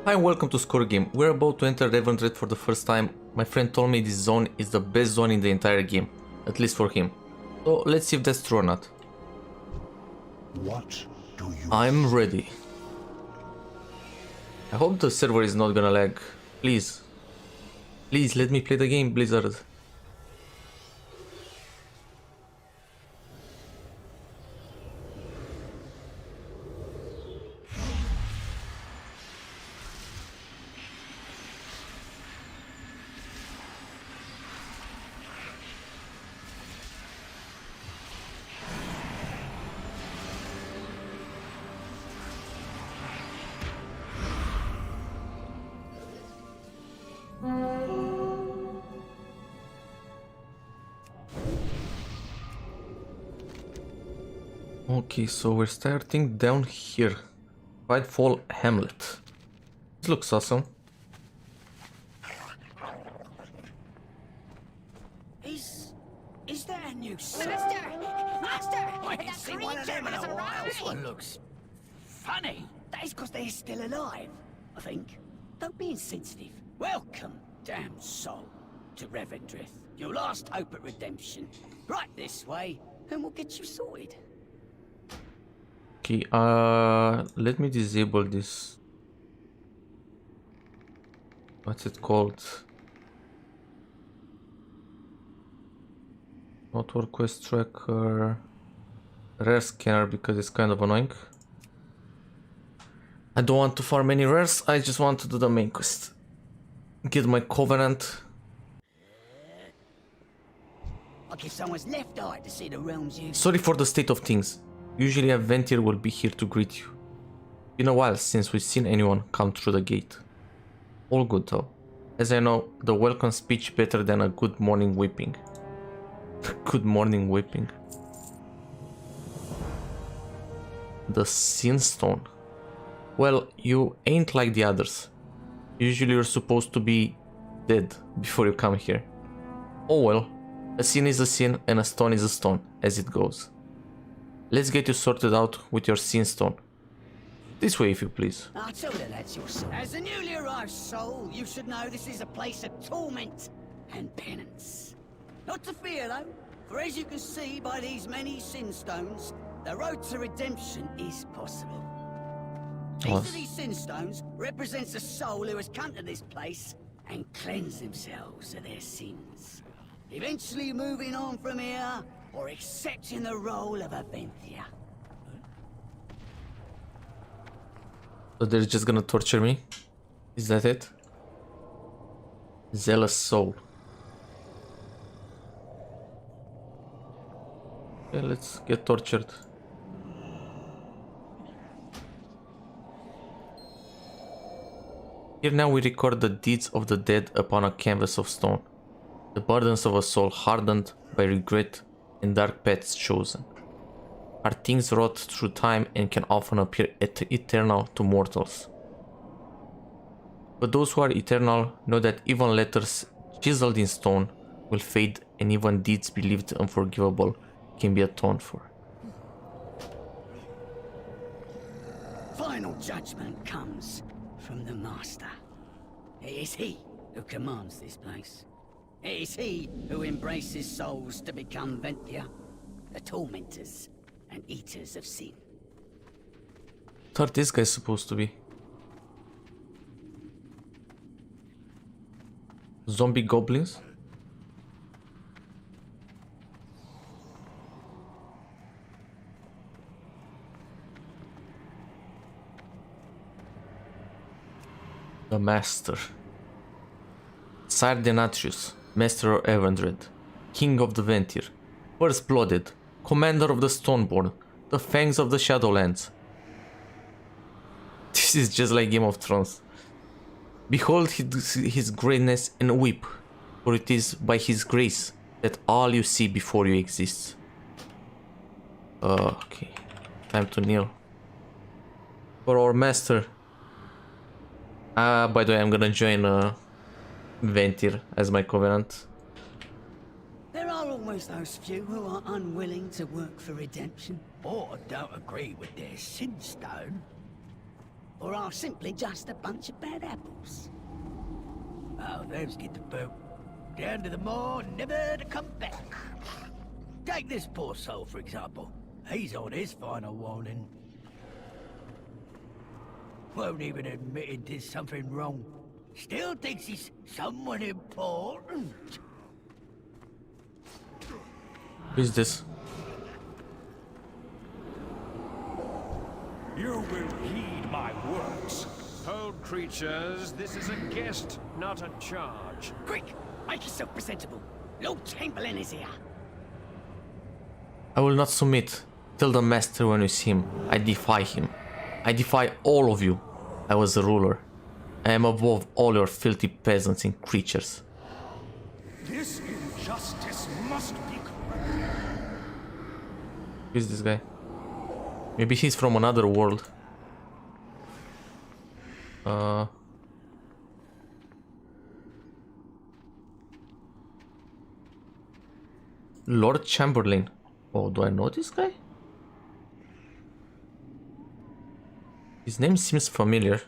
Hi and welcome to Score Game. We're about to enter Revendreth for the first time. My friend told me this zone is the best zone in the entire game, at least for him. So let's see if that's true or not. What do you I'm ready. I hope the server is not gonna lag. Please. Please let me play the game, Blizzard. Okay, so we're starting down here. Whitefall Hamlet. This looks awesome. Is that a new Master! Master! I ain't seen one of them in a while. This one looks funny. That is because they're still alive, I think. Don't be insensitive. Welcome, damn soul, to Revendreth. Your last hope at redemption. Right this way, and we'll get you sorted. Okay, let me disable this. What's it called? Not work quest tracker. Rare scanner because it's kind of annoying. I don't want to farm any rares, I just want to do the main quest. Get my covenant. I'll give someone's left eye to see the realms you... Sorry for the state of things. Usually a Ventier will be here to greet you. Been a while since we've seen anyone come through the gate. All good though. As I know, the welcome speech better than a good morning whipping. Good morning whipping. The Sin Stone. Well, you ain't like the others. Usually you're supposed to be dead before you come here. Oh well, a sin is a sin and a stone is a stone, as it goes. Let's get you sorted out with your Sin Stone. This way, if you please. I'll tell you that's your soul. As a newly arrived soul, you should know this is a place of torment and penance. Not to fear, though, for as you can see by these many sin stones, the road to redemption is possible. Each of these sin stones represents a soul who has come to this place and cleansed themselves of their sins. Eventually moving on from here, or accepting the role of a Venthyr. So they're just gonna torture me? Is that it? Zealous soul. Okay, let's get tortured. Here now we record the deeds of the dead upon a canvas of stone. The burdens of a soul hardened by regret and dark paths chosen. Are things wrought through time and can often appear eternal to mortals. But those who are eternal know that even letters chiseled in stone will fade, and even deeds believed unforgivable can be atoned for. Final judgment comes from the Master. It is he who commands this place. It is he who embraces souls to become Venthyr, the tormentors and eaters of sin. What are these guys supposed to be? Zombie goblins? The Master. Sire Denatrius, Master of Revendreth, King of the Venthyr, First Blooded, Commander of the Stoneborn, the Fangs of the Shadowlands. This is just like Game of Thrones. Behold his greatness and weep, for it is by his grace that all you see before you exist. Okay, time to kneel. For our master. By the way, I'm gonna join Venthyr as my covenant. There are always those few who are unwilling to work for redemption. Or don't agree with their sin stone. or are simply just a bunch of bad apples. Oh, those get the boat. Down to the moor, never to come back. Take this poor soul, for example. He's on his final warning. Won't even admit it did something wrong. Still thinks he's someone important. Who's this? You will heed my words. Hold creatures, this is a guest, not a charge. Quick, make yourself presentable. Lord Chamberlain is here. I will not submit. Tell the master when you see him. I defy him. I defy all of you. I was a ruler. I am above all your filthy peasants and creatures. This injustice must be corrected. Who's this guy? Maybe he's from another world. Lord Chamberlain. Oh, do I know this guy? His name seems familiar.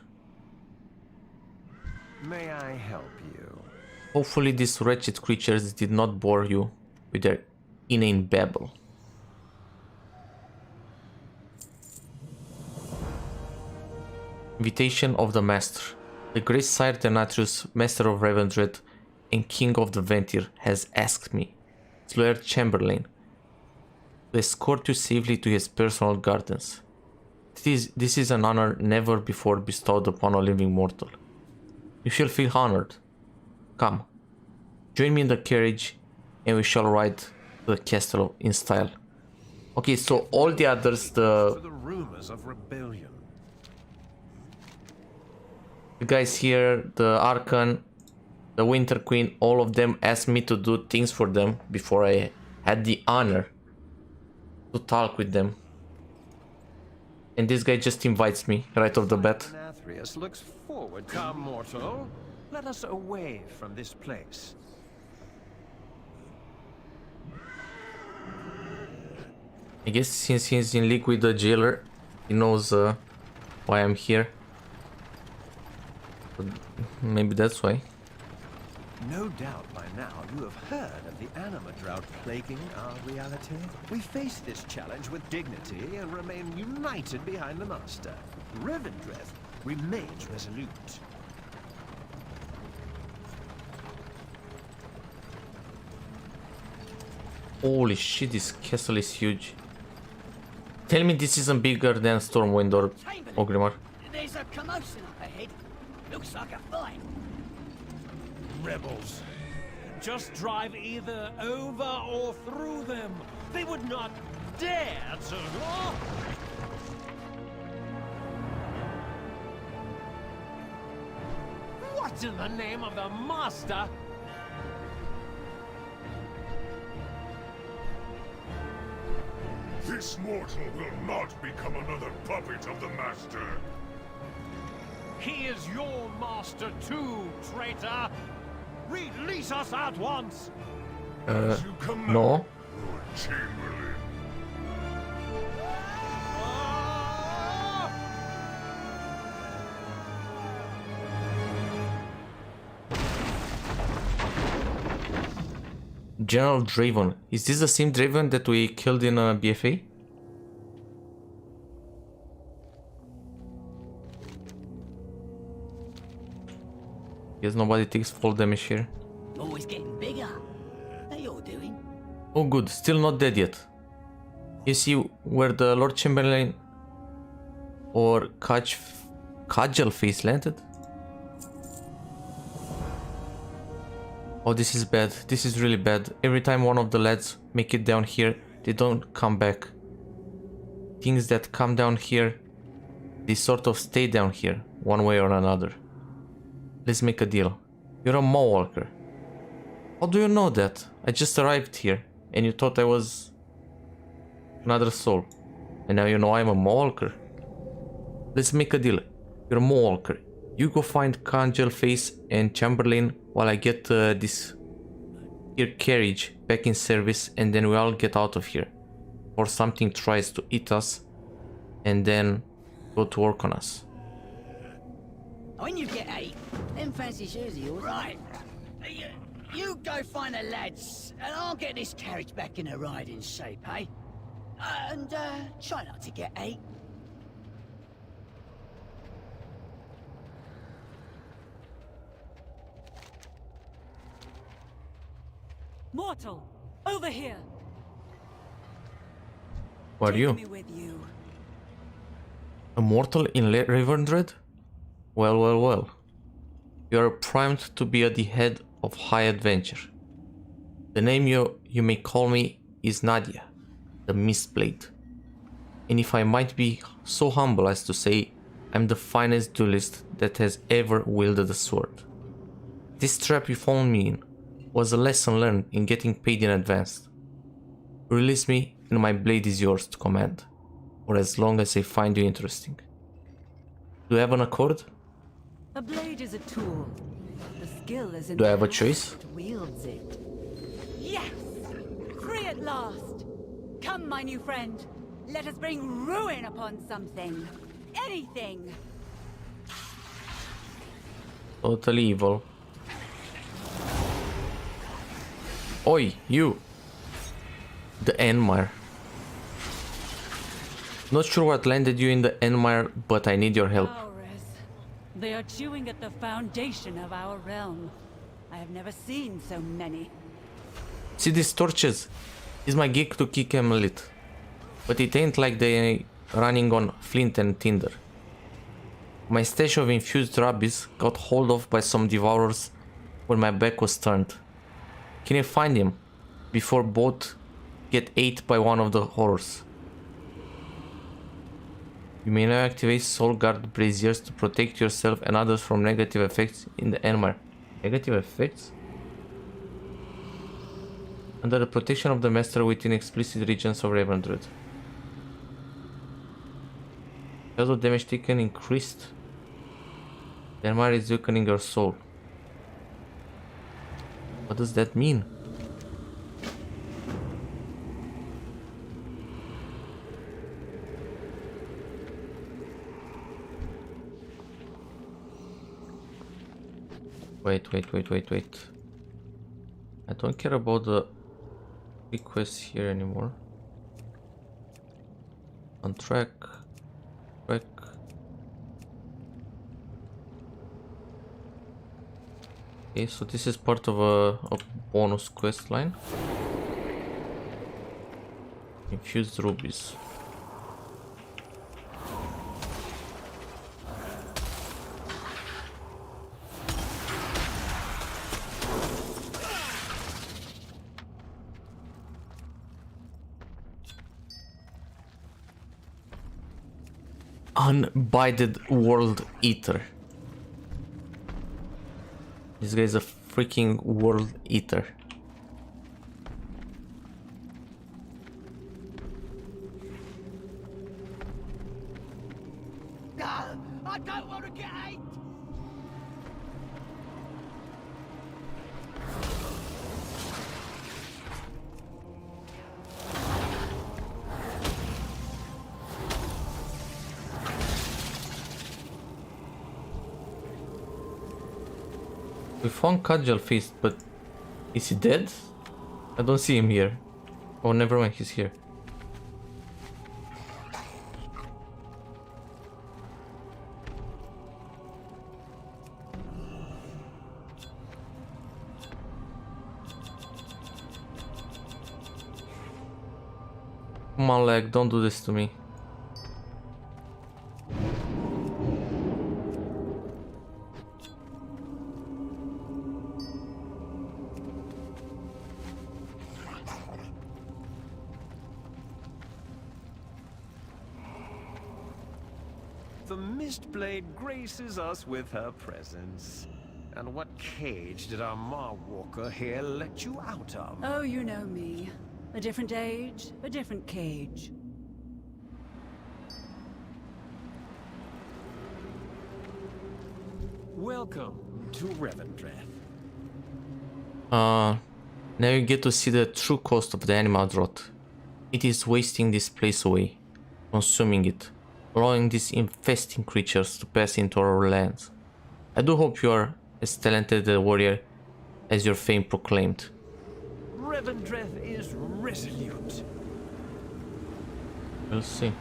May I help you? Hopefully these wretched creatures did not bore you with their inane babble. Invitation of the Master. The great Sire Denatrius, Master of Revendreth and King of the Ventir, has asked me, Lord Chamberlain, to escort you safely to his personal gardens. This is an honor never before bestowed upon a living mortal. You shall feel honored. Come, join me in the carriage and we shall ride to the castle in style. Okay, so all the others, For the rumors of rebellion. the guys here, the Archon, the Winter Queen, all of them asked me to do things for them before I had the honor to talk with them. And this guy just invites me right off the bat. Athreus looks forward. Come, mortal. Let us away from this place. I guess since he's in league with the jailer, he knows why I'm here. But maybe that's why. No doubt by now you have heard of the anima drought plaguing our reality. We face this challenge with dignity and remain united behind the Master. Revendreth remains resolute. Holy shit, this castle is huge. Tell me this isn't bigger than Stormwind or Ogrimmar. There's a commotion up ahead. Looks like a fight. Rebels. Just drive either over or through them. They would not dare to. What in the name of the Master? This mortal will not become another puppet of the Master. He is your master too, traitor! Release us at once! As you command, No. Lord Chamberlain. General Draven. Is this the same Draven that we killed in BFA? Guess nobody takes full damage here. Always getting bigger. How you doing? Oh good, still not dead yet. You see where the Lord Chamberlain or Cudgel Face landed? Oh, this is bad. This is really bad. Every time one of the lads make it down here, they don't come back. Things that come down here, they sort of stay down here, one way or another. Let's make a deal. You're a Mawwalker. How do you know that? I just arrived here, and you thought I was another soul. And now you know I'm a Mawwalker. Let's make a deal. You're a Mawwalker. You go find Cudgel Face and Chamberlain while I get this here carriage back in service, and then we all get out of here. Or something tries to eat us and then go to work on us. When you get 8, them fancy shoes of yours. Right. You go find the lads, and I'll get this carriage back in a riding shape, eh? And try not to get 8. Mortal, over here. Who are you? Take me with you. A mortal in Revendreth? Well, well, well. You are primed to be at the head of high adventure. The name you may call me is Nadia, the Mistblade. And if I might be so humble as to say, I'm the finest duelist that has ever wielded a sword. This trap you found me in was a lesson learned in getting paid in advance. Release me and my blade is yours to command, for as long as I find you interesting. Do you have an accord? A blade is a tool. The skill is in Do I the have a hand choice? that wields it. Yes! Free at last! Come, my new friend. Let us bring ruin upon something. Anything! Totally evil. Oi, you! The Enmire. Not sure what landed you in the Enmire, but I need your help. Ours. They are chewing at the foundation of our realm. I have never seen so many. See these torches? It's my gig to kick them lit. But it ain't like they running on flint and tinder. My stash of infused rubbies got hold of by some devourers when my back was turned. Can you find him before both get ate by one of the horrors? You may now activate Soul Guard braziers to protect yourself and others from negative effects in the Enmire. Negative effects? Under the protection of the Master within explicit regions of Revendreth. Total damage taken increased. The Enmire is weakening your soul. What does that mean? Wait. I don't care about the requests here anymore. On track. Okay, so this is part of a bonus quest line. Infused rubies. Unbided World Eater. This guy is a freaking World Eater. I don't want to get 8! We found Cudgel Feast, but is he dead? I don't see him here. Oh, never mind, he's here. Come on, leg, don't do this to me. The Mistblade graces us with her presence. And what cage did our Walker here let you out of? Oh, you know me. A different age, a different cage. Welcome to Revendreth. Now you get to see the true cost of the animal drought. It is wasting this place away, consuming it, allowing these infesting creatures to pass into our lands. I do hope you are as talented a warrior as your fame proclaimed. Revendreth is resolute. We'll see.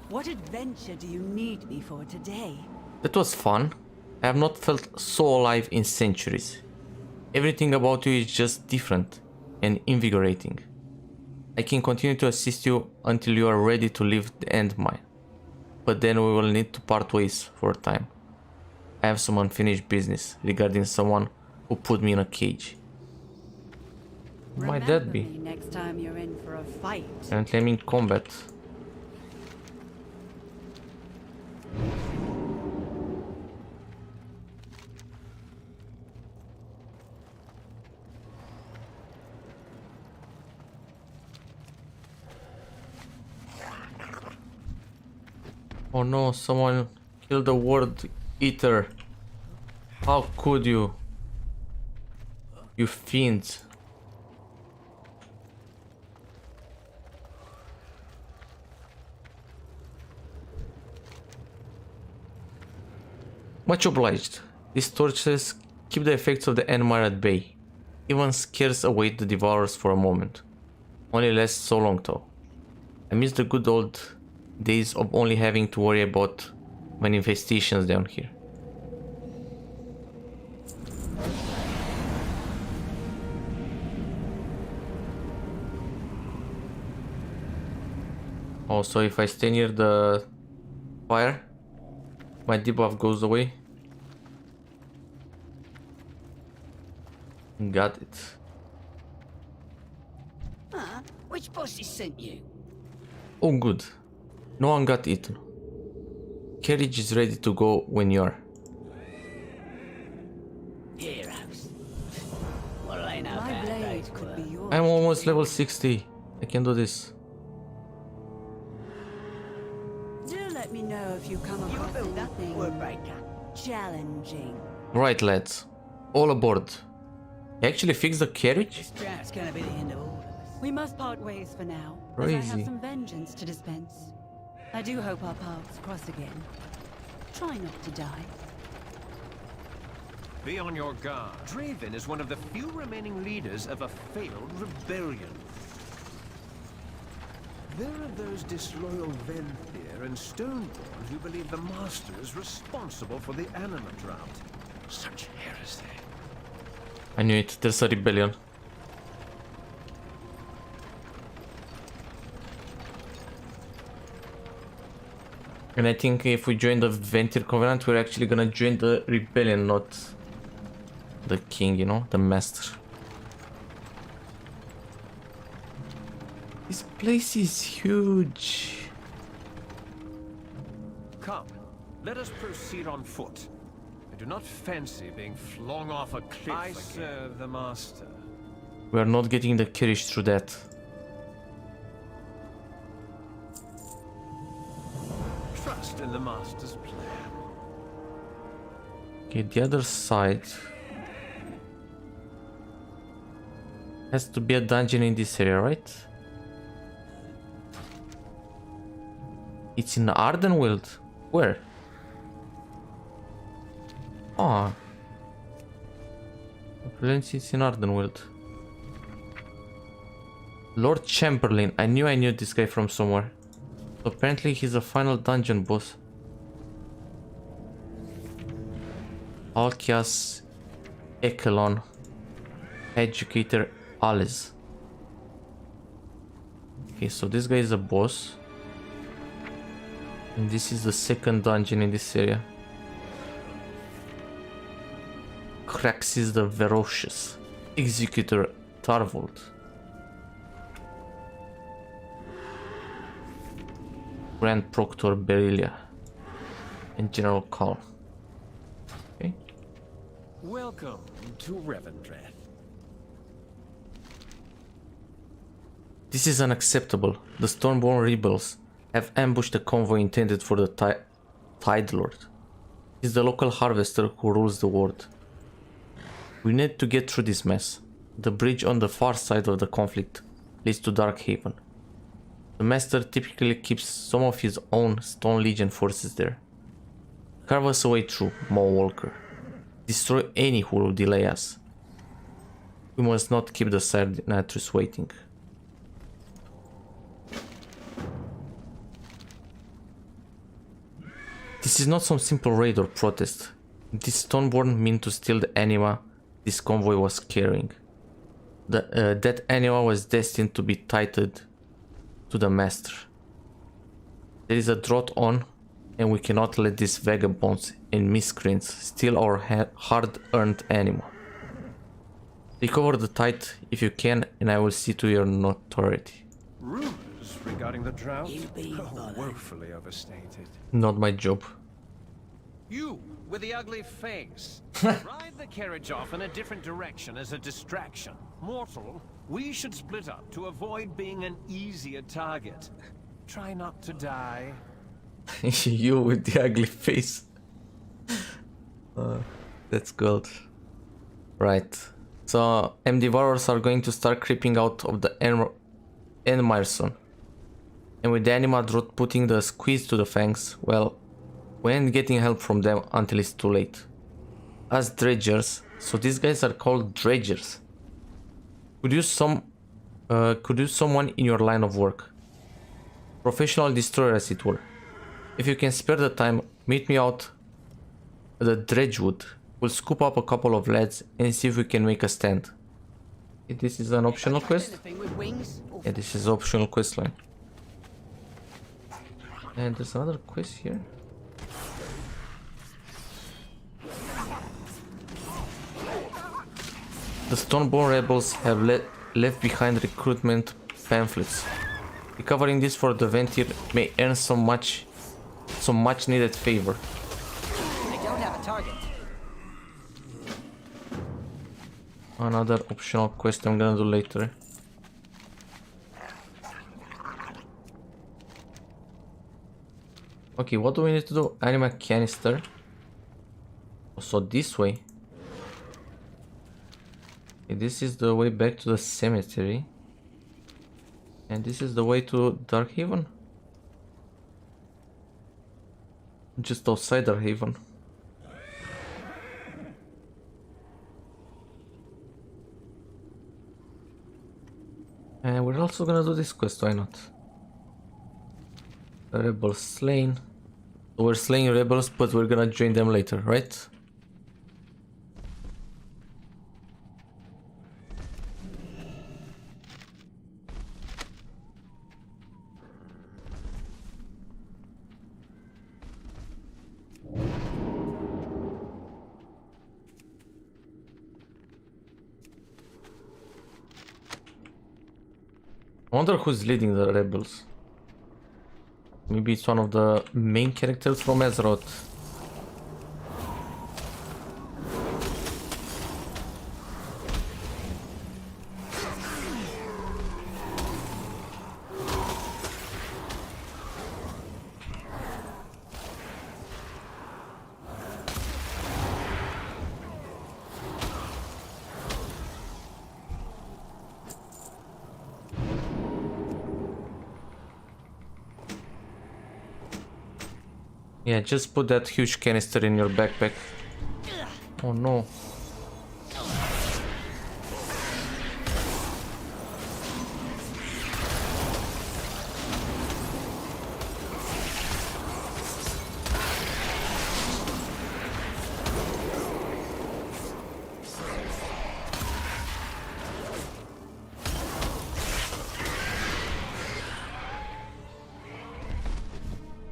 What adventure do you need me for today? That was fun. I have not felt so alive in centuries. Everything about you is just different and invigorating. I can continue to assist you until you are ready to leave the Endmine. But then we will need to part ways for a time. I have some unfinished business regarding someone who put me in a cage. Who might that Remember be? me next time you're in for a fight. Currently I'm in combat. Oh no, someone killed the Word Eater. How could you? You fiends. Much obliged. These torches keep the effects of the Enmire at bay. Even scares away the devourers for a moment. Only lasts so long though. I miss the good old days of only having to worry about manifestations down here. Also, if I stay near the fire, my debuff goes away. Got it. Huh? Which bosses sent you? Oh good. No one got eaten. Carriage is ready to go when you are. Heroes. What do they know My about blade those could be quirks? yours. I'm almost level 60. I can do this. Do let me know if you come You a across builder? anything Wordbreaker. challenging. Right lads. All aboard. You actually fixed the carriage? This drought's gonna be the end of all of us. We must part ways for now, as I Crazy. have some vengeance to dispense. I do hope our paths cross again. Try not to die. Be on your guard. Draven is one of the few remaining leaders of a failed rebellion. There are those disloyal Venthyr and Stoneborn who believe the Master is responsible for the anima drought. Such heresy. I knew it. There's a rebellion. And I think if we join the Venthyr Covenant, we're actually gonna join the rebellion, not the king, you know, the master. This place is huge. Come, let us proceed on foot. I do not fancy being flung off a cliff I serve the Master. We are not getting the carriage through that. Trust in the Master's plan. Okay, the other side has to be a dungeon in this area, right? It's in Ardenweald. Where? Oh. Apparently it's in Ardenweald. Lord Chamberlain. I knew this guy from somewhere. So apparently he's a final dungeon boss. Alkias Ekelon. Educator Alice. Okay, so this guy is a boss. And this is the second dungeon in this area. Craxis the Ferocious, Executor Tarvold. Grand Proctor Berelia, and General Call. Okay. Welcome to Revendreth. This is unacceptable. The Stormborn rebels have ambushed a convoy intended for the Tide Lord. He's the local harvester who rules the world. We need to get through this mess. The bridge on the far side of the conflict leads to Darkhaven. The Master typically keeps some of his own Stone Legion forces there. Carve us a way through, Maw Walker. Destroy any who will delay us. We must not keep the Sarnatrus waiting. This is not some simple raid or protest. This Stoneborn mean to steal the anima this convoy was carrying. That anima was destined to be titled to the Master. There is a drought on, and we cannot let these vagabonds and miscreants steal our hard-earned anima. Recover the tide if you can, and I will see to your notoriety. Rumors regarding the drought? You be bothered. Woefully overstated. Not my job. You, with the ugly face. Ride the carriage off in a different direction as a distraction. Mortal, we should split up to avoid being an easier target. Try not to die. You with the ugly face. That's good. Right. So, M-Devourers are going to start creeping out of the Enmyrson. And with the anima drought putting the squeeze to the fangs, well, we ain't getting help from them until it's too late. As dredgers, so these guys are called dredgers. Could use someone in your line of work. Professional destroyer, as it were. If you can spare the time, meet me out at the Dredgewood. We'll scoop up a couple of lads and see if we can make a stand. This is an optional quest? Yeah, this is optional quest line. And there's another quest here. The Stoneborn rebels have left behind recruitment pamphlets. Recovering this for the Ventir may earn some much needed favor. They don't have a target. Another optional quest I'm gonna do later. Okay, what do we need to do? Anima canister. So this way. Okay, this is the way back to the cemetery. And this is the way to Darkhaven. Just outside Darkhaven. And we're also gonna do this quest, why not? Rebels slain. So we're slaying rebels, but we're gonna join them later, right? I wonder who's leading the rebels. Maybe it's one of the main characters from Azeroth. Yeah, just put that huge canister in your backpack. Oh no.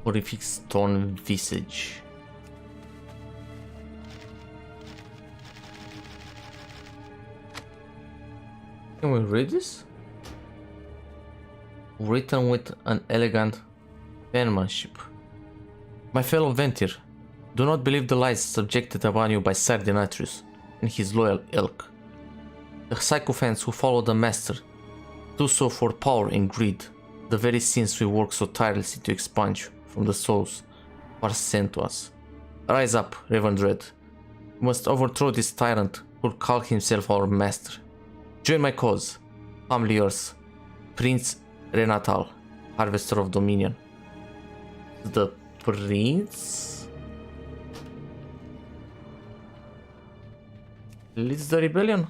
Horrific stone visage. Can we read this? Written with an elegant penmanship. My fellow Ventir, do not believe the lies subjected upon you by Sardinatrius and his loyal ilk. The sycophants who follow the Master do so for power and greed, the very sins we work so tirelessly to expunge from the souls who are sent to us. Rise up, Revendreth. We must overthrow this tyrant who will call himself our master. Join my cause. Humbly yours, Prince Renatal, Harvester of Dominion. The Prince leads the rebellion.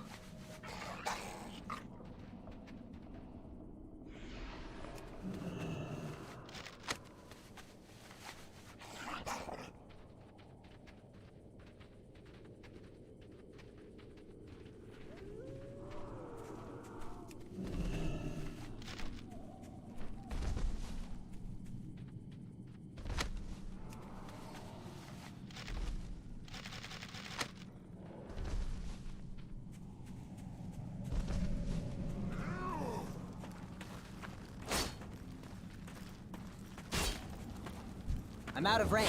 I'm out of range.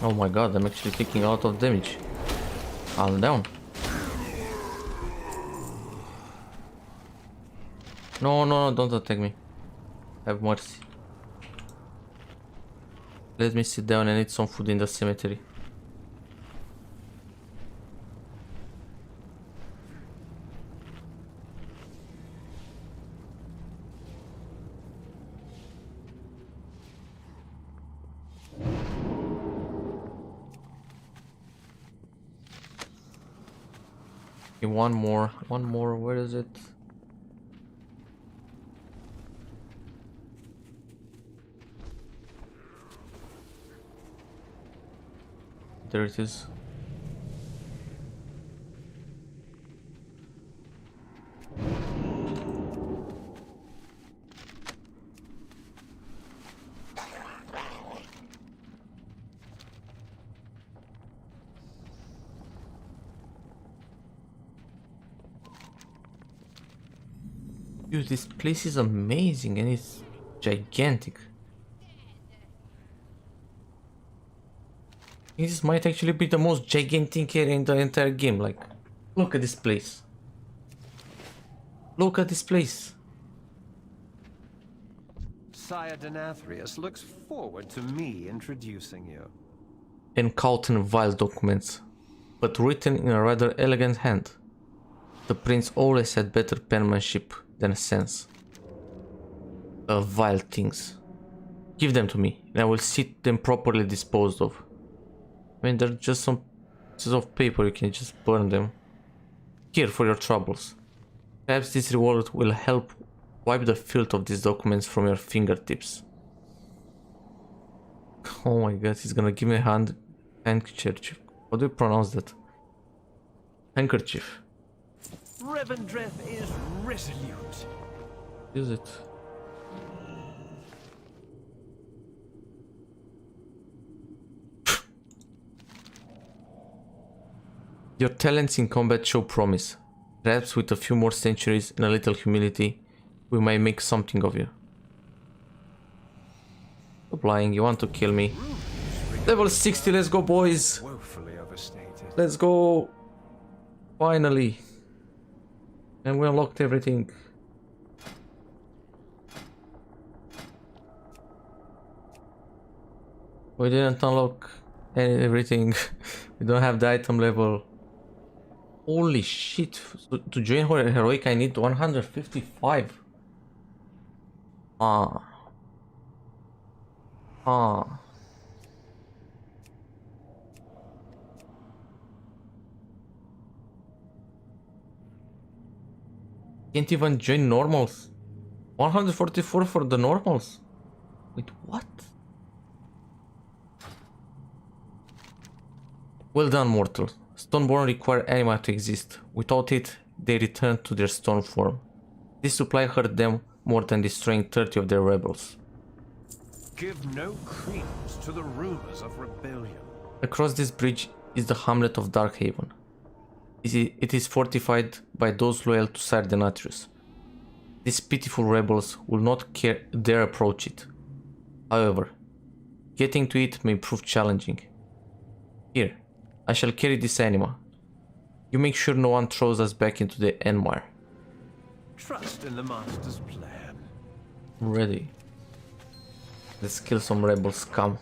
Oh my god, I'm actually taking a lot of damage. Calm down. No, don't attack me. Have mercy. Let me sit down and eat some food in the cemetery. Okay, one more, where is it? There it is. Dude, this place is amazing and it's gigantic. This might actually be the most gigantic area in the entire game. Like, look at this place. Look at this place. Sire Denathrius looks forward to me introducing you. Encounter vile documents, but written in a rather elegant hand. The prince always had better penmanship than sense. Vile things. Give them to me, and I will see them properly disposed of. I mean, they're just some pieces of paper, you can just burn them. Here for your troubles. Perhaps this reward will help wipe the filth of these documents from your fingertips. Oh my god, he's gonna give me a handkerchief. How do you pronounce that? Handkerchief. Revendreth is resolute. Use it. Your talents in combat show promise. Perhaps with a few more centuries and a little humility, we might make something of you. Stop lying, you want to kill me. Level 60, let's go boys! Woefully overstated. Let's go! Finally! And we unlocked everything. We didn't unlock everything. We don't have the item level. Holy shit. So to join heroic I need 155. Can't even join normals. 144 for the normals. Wait, what? Well done, mortal. Stoneborn require anima to exist. Without it, they return to their stone form. This supply hurt them more than destroying 30 of their rebels. Give no credence to the rumors of rebellion. Across this bridge is the hamlet of Darkhaven. It is fortified by those loyal to Sire Denatrius. These pitiful rebels will not dare approach it. However, getting to it may prove challenging. Here, I shall carry this anima. You make sure no one throws us back into the Enmire. Trust in the Master's plan. Ready. Let's kill some rebel scum.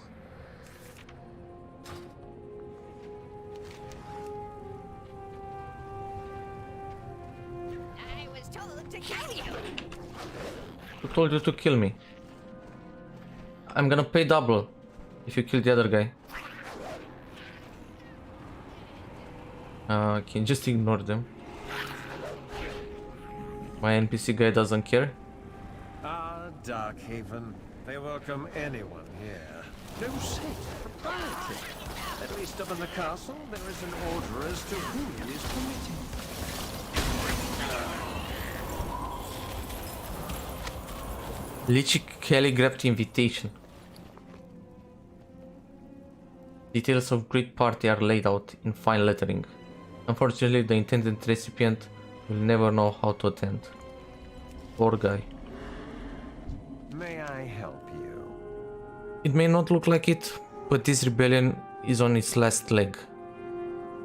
I was told to kill you. Who told you to kill me? I'm gonna pay double if you kill the other guy. Can you just ignore them? My NPC guy doesn't care. Ah, Darkhaven. They welcome anyone here. No safe propriety. At least up in the castle, there is an order as to who is permitted. Lich King grabbed invitation. Details of great party are laid out in fine lettering. Unfortunately, the intended recipient will never know how to attend. Poor guy. May I help you? It may not look like it, but this rebellion is on its last leg.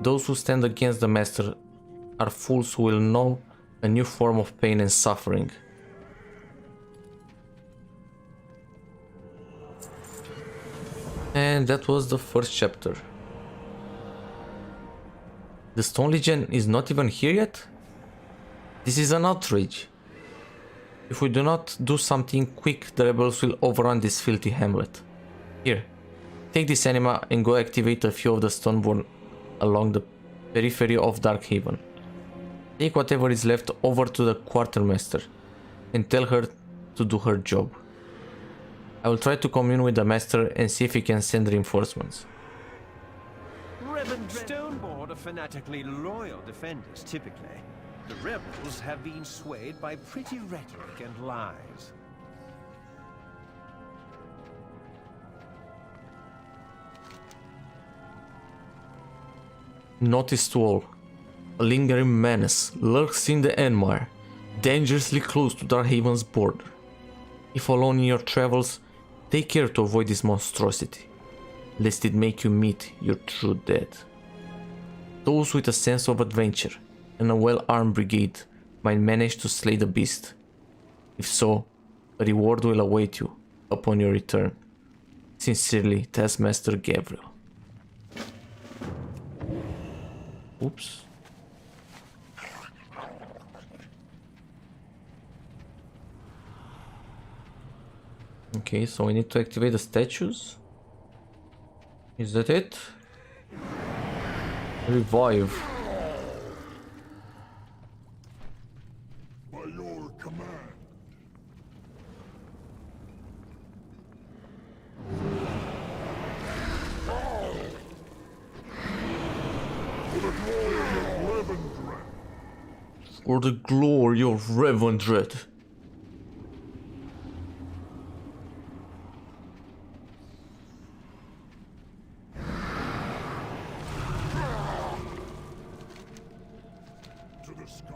Those who stand against the Master are fools who will know a new form of pain and suffering. And that was the first chapter. The Stone Legion is not even here yet? This is an outrage. If we do not do something quick, the rebels will overrun this filthy hamlet. Here, take this anima and go activate a few of the Stoneborn along the periphery of Darkhaven. Take whatever is left over to the Quartermaster and tell her to do her job. I will try to commune with the Master and see if he can send reinforcements. Revendreth Stoneborn are fanatically loyal defenders, typically. The rebels have been swayed by pretty rhetoric and lies. Notice to all, a lingering menace lurks in the Enmire, dangerously close to Darkhaven's border. If alone in your travels, take care to avoid this monstrosity, lest it make you meet your true death. Those with a sense of adventure and a well-armed brigade might manage to slay the beast. If so, a reward will await you upon your return. Sincerely, Taskmaster Gabriel. Oops. Okay, so we need to activate the statues. Is that it? Revive. By your command. For the glory of Revendreth. To the sky.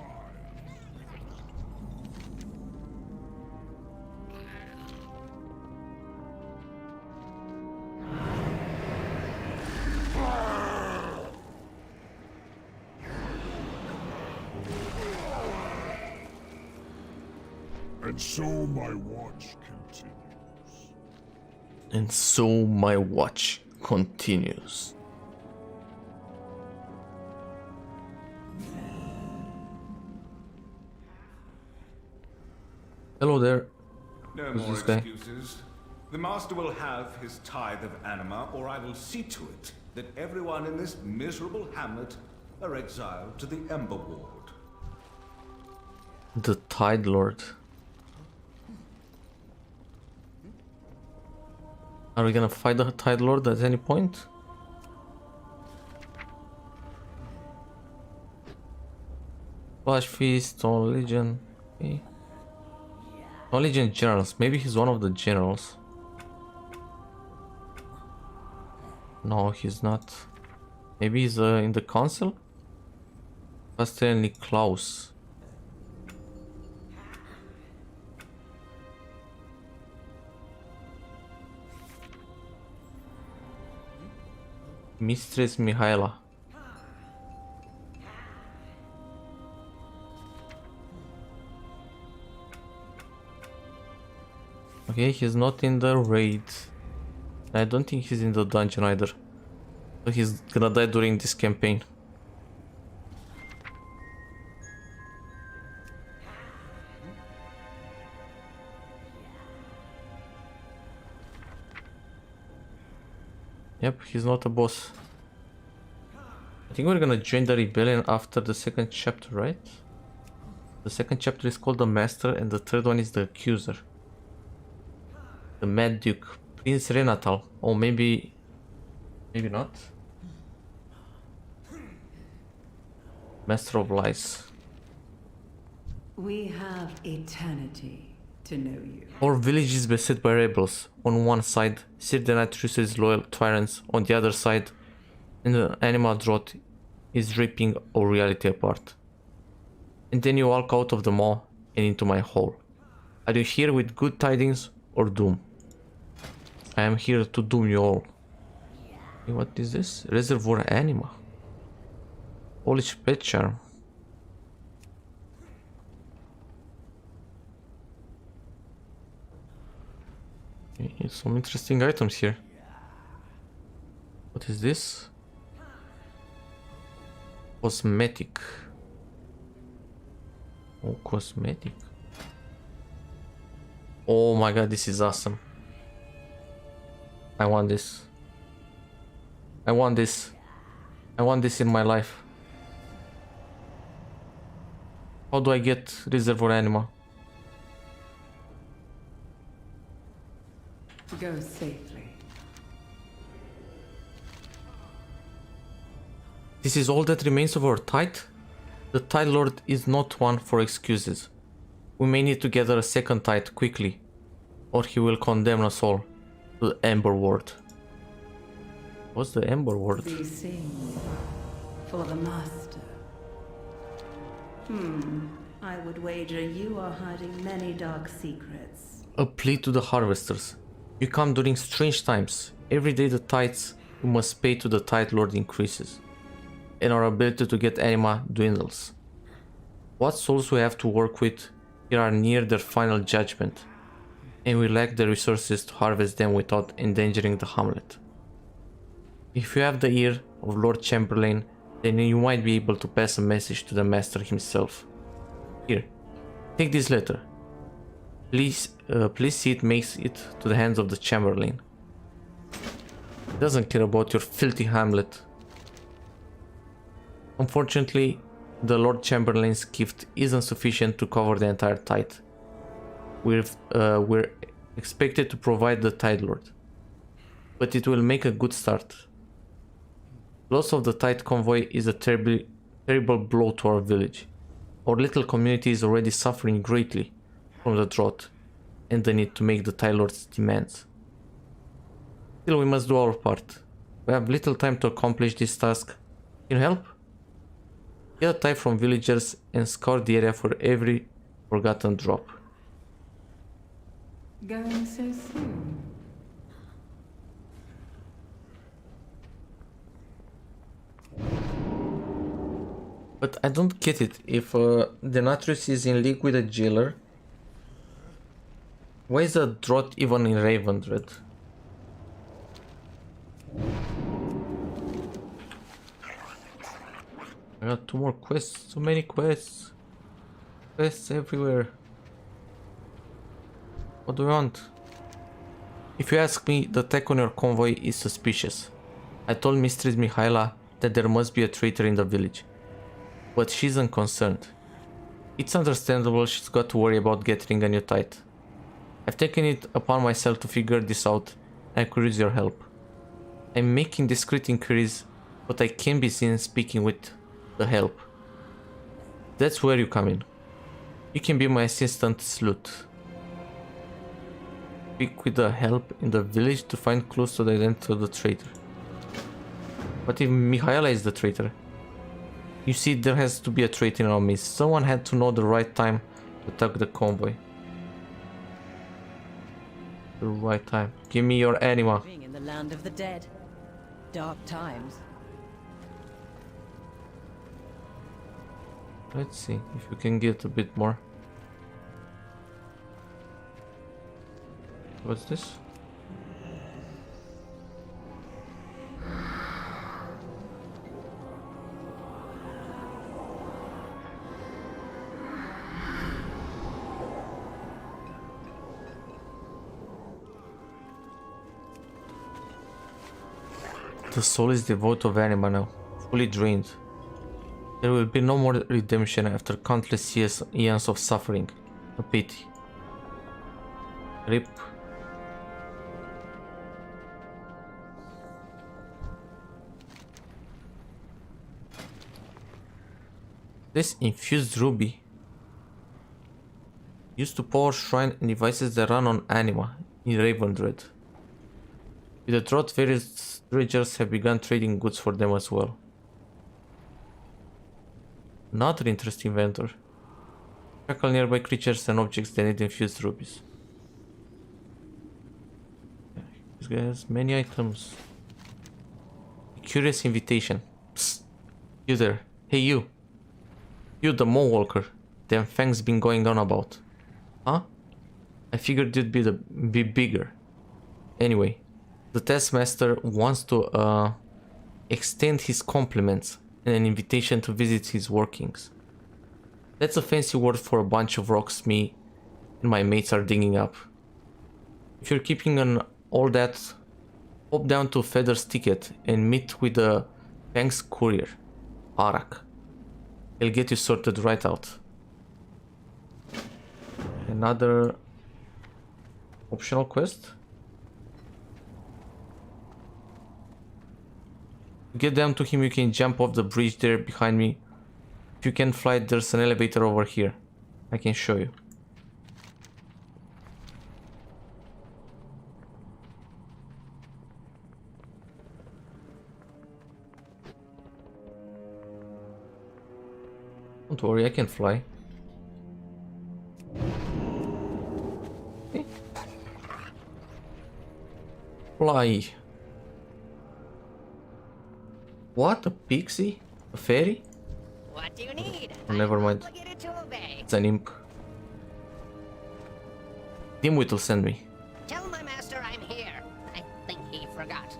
And so my watch continues. And so my watch continues. Hello there. No Who's more this guy? excuses. The Master will have his tithe of anima, or I will see to it that everyone in this miserable hamlet are exiled to the Ember Ward. The Tide Lord. Are we gonna fight the Tide Lord at any point? Flash Feast, Stone Legion. Okay. Stone Legion generals. Maybe he's one of the generals. No, he's not. Maybe he's in the council? Pastel Niklaus. Mistress Mihaela. Okay, he's not in the raid. I don't think he's in the dungeon either. So he's gonna die during this campaign. Yep, he's not a boss. I think we're gonna join the rebellion after the second chapter, right? The second chapter is called the Master and the third one is the Accuser. The Mad Duke. Prince Renatal. Oh, maybe not. Master of Lies. We have eternity to know you. Our village is beset by rebels. On one side, Sir Denatrius' loyal tyrants. On the other side, and the animal drought is ripping our reality apart. And then you walk out of the mall and into my hall. Are you here with good tidings or doom? I am here to doom you all. Hey, what is this? Reservoir Anima. Polish pet charm. Okay, some interesting items here. What is this? Cosmetic. Oh, cosmetic. Oh my god, this is awesome. I want this. I want this. I want this in my life. How do I get Reservoir Anima? Go safely. This is all that remains of our tithe? The Tithe Lord is not one for excuses. We may need to gather a second tithe quickly, or he will condemn us all to the Ember Ward. What's the Ember Ward? We sing for the Master. I would wager you are hiding many dark secrets. A plea to the harvesters. You come during strange times. Every day the tithes we must pay to the Tithe Lord increases, and our ability to get anima dwindles. What souls we have to work with here are near their final judgment, and we lack the resources to harvest them without endangering the hamlet. If you have the ear of Lord Chamberlain, then you might be able to pass a message to the Master himself. Here, take this letter. Please see it makes it to the hands of the Chamberlain. He doesn't care about your filthy hamlet. Unfortunately, the Lord Chamberlain's gift isn't sufficient to cover the entire tithe. We're expected to provide the Tithe Lord, but it will make a good start. Loss of the tithe convoy is a terrible blow to our village. Our little community is already suffering greatly from the drought and the need to make the Tithe Lord's demands. Still, we must do our part. We have little time to accomplish this task. Can you help? Get a tithe from villagers and scour the area for every forgotten drop. Going so soon? But I don't get it. If Denatrius is in league with a jailer, why is the drought even in Revendreth? I got 2 more quests. So many quests. Quests everywhere. What do you want? If you ask me, the attack on your convoy is suspicious. I told Mistress Mihaela that there must be a traitor in the village, but she isn't concerned. It's understandable she's got to worry about getting a new tithe. I've taken it upon myself to figure this out and I could use your help. I'm making discreet inquiries, but I can be seen speaking with the help. That's where you come in. You can be my assistant sleuth. Speak with the help in the village to find clues to the identity of the traitor. But if Mihaela is the traitor? You see, there has to be a traitor in our midst. Someone had to know the right time to attack the convoy. The right time. Give me your anima. Living in the land of the dead. Dark times. Let's see if you can get a bit more. What's this? The soul is devoid of anima now, fully drained. There will be no more redemption after countless eons of suffering. A pity. RIP. This infused ruby used to power shrine and devices that run on anima in Revendreth. With the drought, various dredgers have begun trading goods for them as well. Another interesting vendor. Tackle nearby creatures and objects that need infused rubies. This guy has many items. Curious invitation. Psst. You there. Hey you. You the Mole Walker. Damn thing's been going on about. Huh? I figured you'd be bigger. Anyway, the Taskmaster wants to extend his compliments and an invitation to visit his workings. That's a fancy word for a bunch of rocks me and my mates are digging up. If you're keeping on all that, hop down to Feather's Ticket and meet with the Bank's courier, Arak. He'll get you sorted right out. Another optional quest. To get down to him, you can jump off the bridge there behind me. If you can't fly, there's an elevator over here. I can show you. Don't worry, I can fly. Okay. Fly. What? A pixie? A fairy? What do you need? Oh, never mind. It's an imp. Dimwit will send me. Tell my master I'm here. I think he forgot.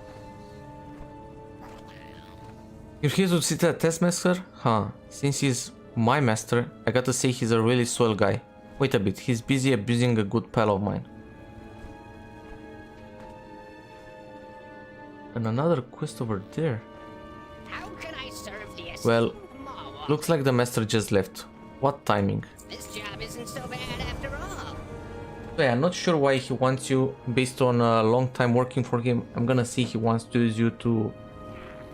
You're here to see that Taskmaster? Huh. Since he's my master, I gotta say he's a really swell guy. Wait a bit, he's busy abusing a good pal of mine. And another quest over there. How can I serve the Well, looks like the master just left. What timing? This job isn't so bad after all. Yeah, I'm not sure why he wants you based on a long time working for him. I'm gonna see he wants to use you to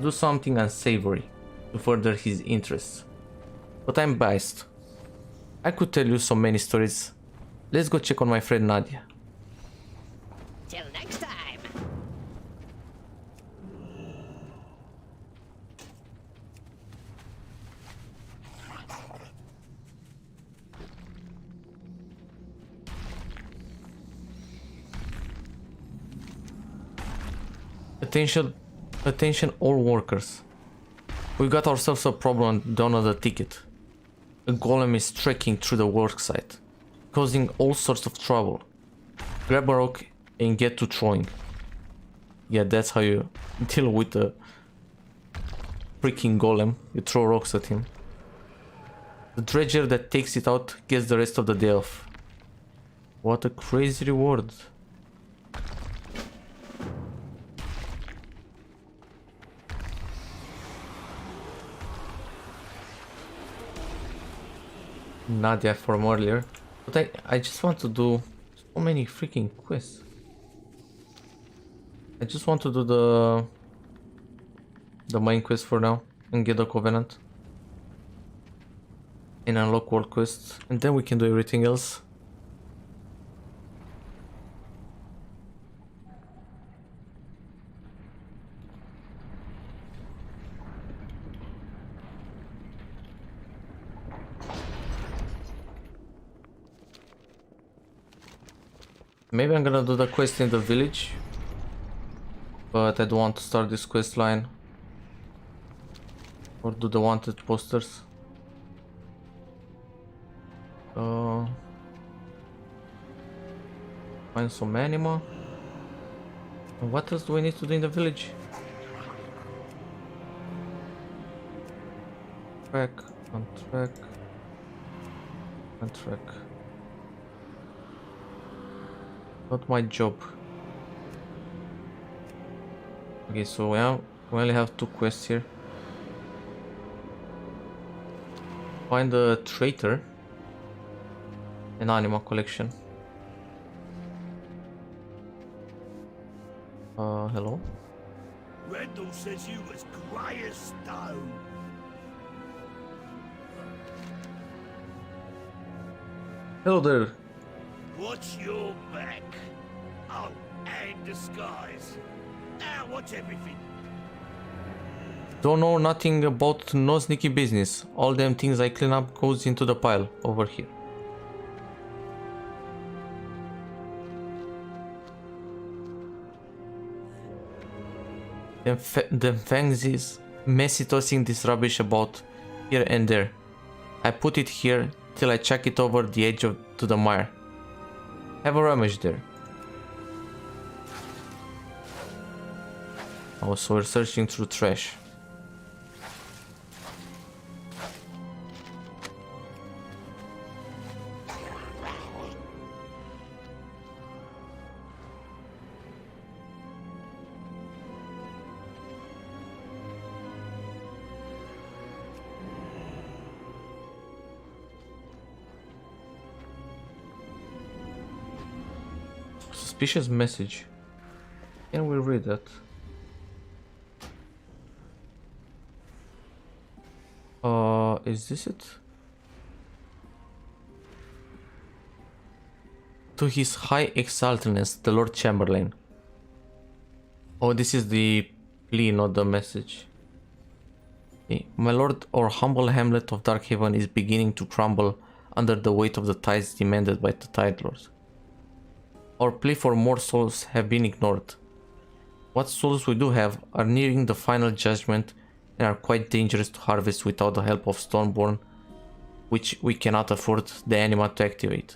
do something unsavory to further his interests. But I'm biased. I could tell you so many stories. Let's go check on my friend Nadia. Till next time. Attention all workers. We got ourselves a problem down on the ticket. A golem is trekking through the worksite, causing all sorts of trouble. Grab a rock and get to throwing. Yeah, that's how you deal with a freaking golem. You throw rocks at him. The dredger that takes it out gets the rest of the day off. What a crazy reward. Nadia from earlier, but I just want to do so many freaking quests. I just want to do the main quest for now and get the Covenant. and unlock world quests, and then we can do everything else. Maybe I'm gonna do the quest in the village, but I don't want to start this quest line or do the wanted posters. Find some anima. And what else do we need to do in the village? Track, untrack, untrack. Not my job. Okay, so we only have 2 quests here. Find the traitor and anima collection. Hello? Rendell says you was grey as stone. Hello there. What's your back? Oh, and disguise. Now what's everything? Don't know nothing about no sneaky business. All them things I clean up goes into the pile over here. Them fangs is messy tossing this rubbish about here and there. I put it here till I chuck it over the edge to the mire. Have a rummage there. Oh, so we're searching through trash. Suspicious message. Can we read that? Is this it? To his high exaltedness, the Lord Chamberlain. Oh, this is the plea, not the message. Okay. My lord, our humble hamlet of Darkhaven is beginning to crumble under the weight of the tithes demanded by the Tide Lords. Our plea for more souls have been ignored. What souls we do have are nearing the final judgment and are quite dangerous to harvest without the help of Stormborn, which we cannot afford the anima to activate.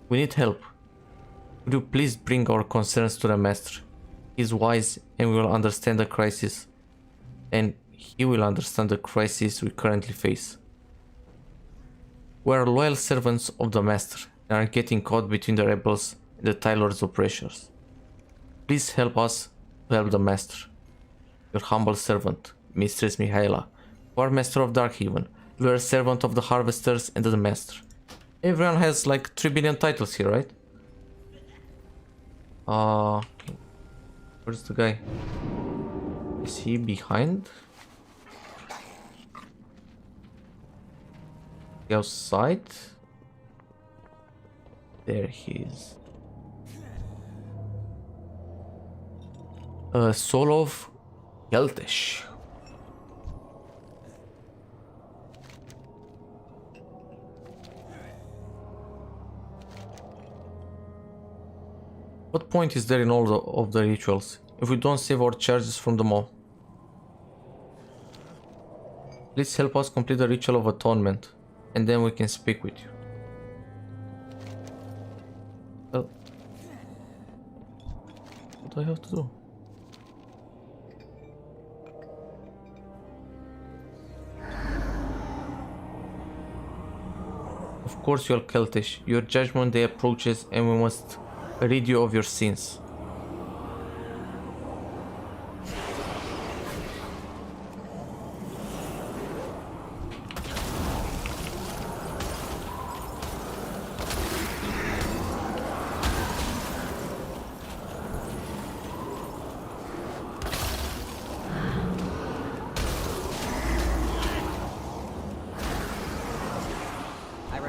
We need help. Would you please bring our concerns to the Master? He is wise and will understand the crisis, and he will understand the crisis we currently face. We are loyal servants of the Master and are getting caught between the rebels and the Tide Lords' oppressors. Please help us to help the Master. Your humble servant, Mistress Mihaela, War Master of Darkhaven, loyal servant of the Harvesters and the Master. Everyone has like 3 billion titles here, right? Where's the guy? Is he behind? Outside? There he is. Soul of Geltesh. What point is there in all of the rituals if we don't save our charges from them all? Please help us complete the ritual of atonement, and then we can speak with you. Well, what do I have to do? Of course, you are Keltish. Your judgment day approaches, and we must rid you of your sins.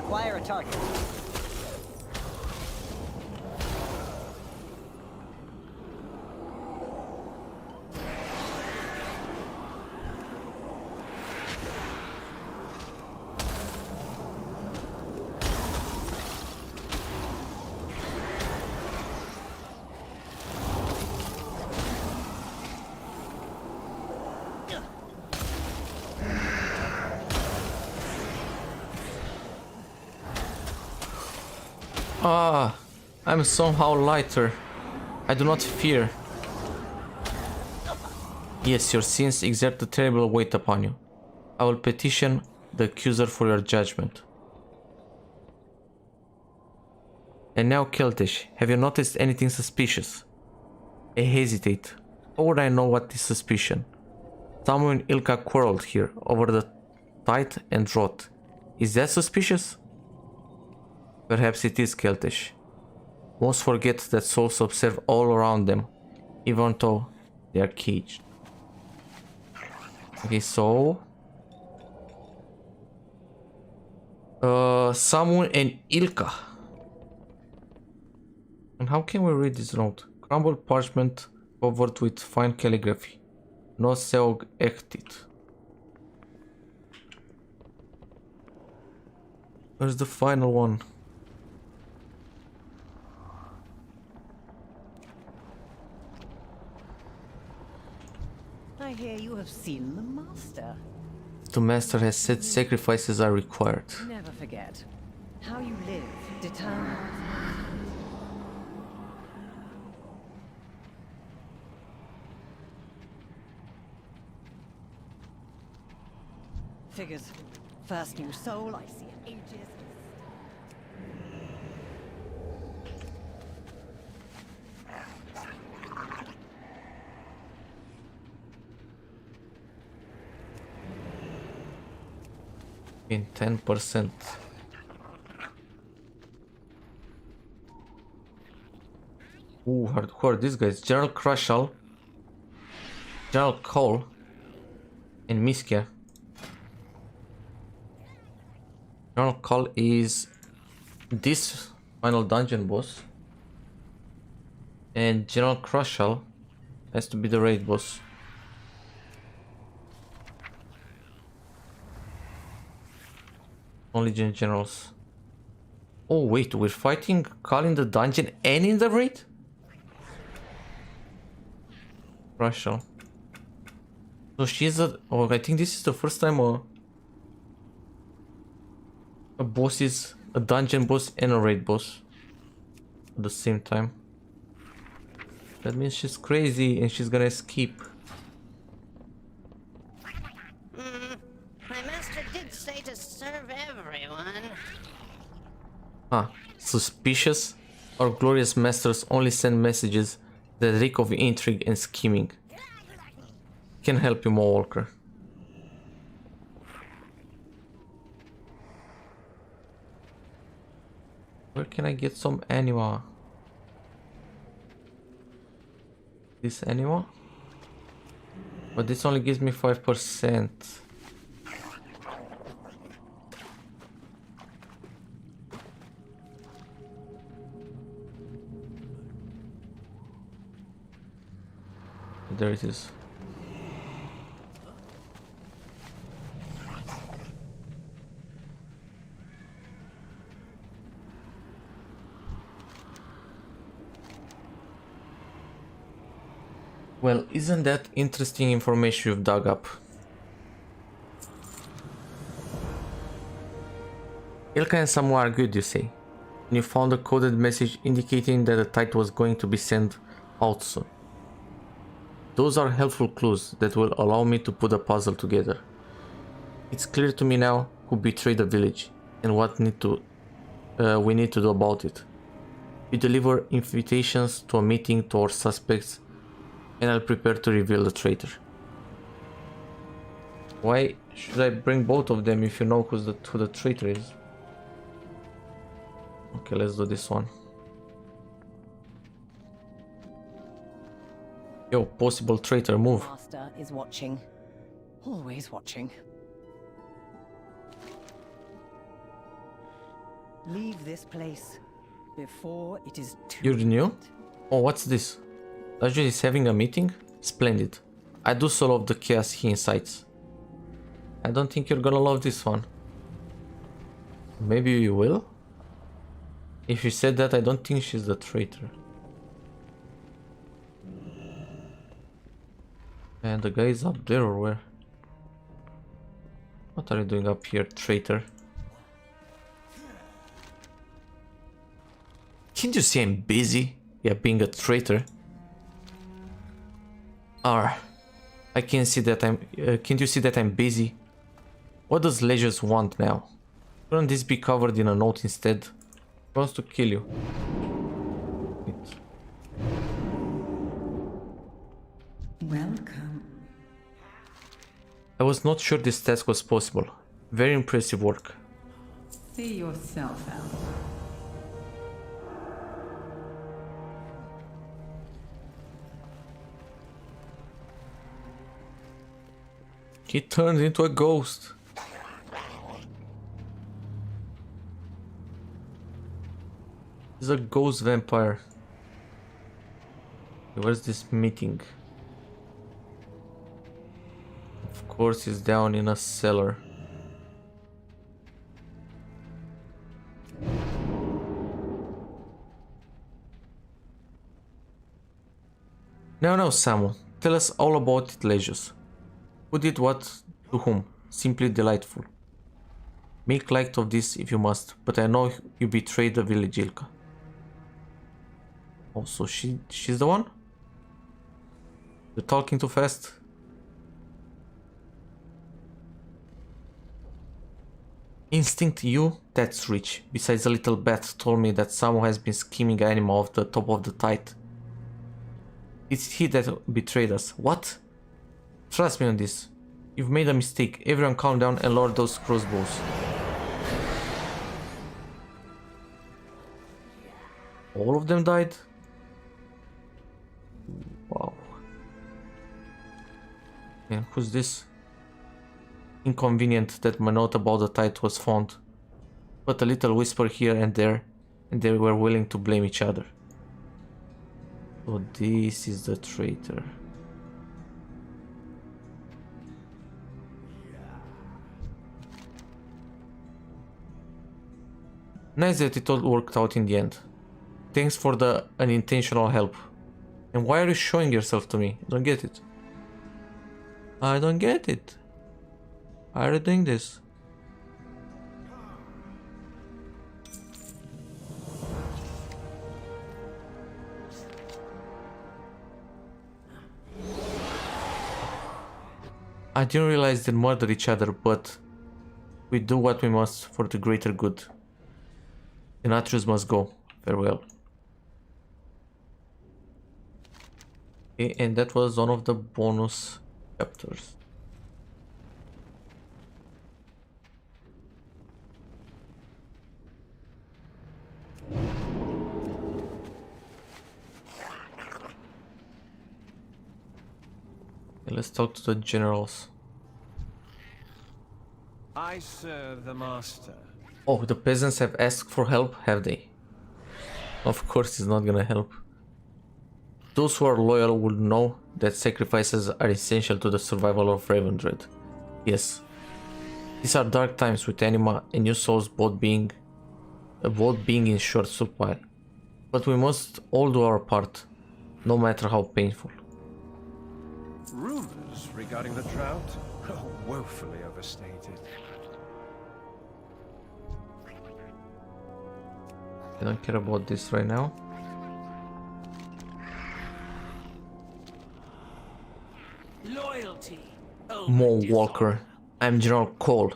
Acquire a target. Ah, I'm somehow lighter. I do not fear. Yes, your sins exert a terrible weight upon you. I will petition the accuser for your judgment. And now, Keltish, have you noticed anything suspicious? I hesitate. How would I know what is suspicion? Someone and Ilka quarreled here over the tithe and rot. Is that suspicious? Perhaps it is, Keltish. Most forget that souls observe all around them, even though they are caged. Okay, so... Samun and Ilka. And how can we read this note? Crumbled parchment covered with fine calligraphy. No seog ectit. Where's the final one? I hear you have seen the Master. The Master has said sacrifices are required. Never forget. How you live determines... Figures. First new soul, I see an ageist. In 10%. Ooh, who are these guys? General Crushal, General Cole, and Miskia. General Cole is this final dungeon boss, and General Crushal has to be the raid boss. Only generals. Oh wait, we're fighting Khal in the dungeon and in the raid? Crushal. So she's a... Oh, I think this is the first time a boss is a dungeon boss and a raid boss at the same time. That means she's crazy and she's gonna escape. My master did say to serve everyone. Ah, suspicious? Our glorious masters only send messages that reek of intrigue and scheming. Can help you, Walker. Where can I get some anima? This anima? But this only gives me 5%. There it is. Well, isn't that interesting information you've dug up? Ilka and Samu are good, you say. And you found a coded message indicating that the tithe was going to be sent out soon. Those are helpful clues that will allow me to put a puzzle together. It's clear to me now who betrayed the village and what we need to do about it. You deliver invitations to a meeting to our suspects and I'll prepare to reveal the traitor. Why should I bring both of them if you know who the traitor is? Okay, let's do this one. Yo, possible traitor, move. Master is watching. Always watching. Leave this place before it is too You're new? late. Oh, what's this? Dajul is having a meeting? Splendid. I do so love the chaos he incites. I don't think you're gonna love this one. Maybe you will? If she said that, I don't think she's the traitor. And the guy is up there or where? What are you doing up here, traitor? Can't you see I'm busy? Yeah, being a traitor. I can see that can't you see that I'm busy? What does Legious want now? Couldn't this be covered in a note instead? He wants to kill you. Welcome. I was not sure this task was possible. Very impressive work. See yourself out. He turned into a ghost. He's a ghost vampire. Where's this meeting? Of course he's down in a cellar. No, Samu. Tell us all about it, Legious. Who did what to whom? Simply delightful. Make light of this if you must, but I know you betrayed the village, Ilka. Oh, so she's the one? You're talking too fast. Instinct you? That's rich. Besides, a little bat told me that someone has been scheming Anima off the top of the tide. It's he that betrayed us. What? Trust me on this. You've made a mistake. Everyone calm down and lower those crossbows. All of them died? Wow. And who's this? Inconvenient that my note about the tide was found. But a little whisper here and they were willing to blame each other. So this is the traitor. Nice that it all worked out in the end. Thanks for the unintentional help. And why are you showing yourself to me? I don't get it. I don't get it. Why are you doing this? I didn't realize they murder each other, but we do what we must for the greater good. The Atreus must go. Farewell. Okay, and that was one of the bonus chapters. Okay, let's talk to the generals. I serve the master. Oh, the peasants have asked for help, have they? Of course he's not gonna help. Those who are loyal would know that sacrifices are essential to the survival of Revendreth. Yes. These are dark times with Anima and new souls both being in short supply. But we must all do our part, no matter how painful. Rumors regarding the drought? Oh, woefully overstated. I don't care about this right now. Loyalty. More Walker. I'm General Cole,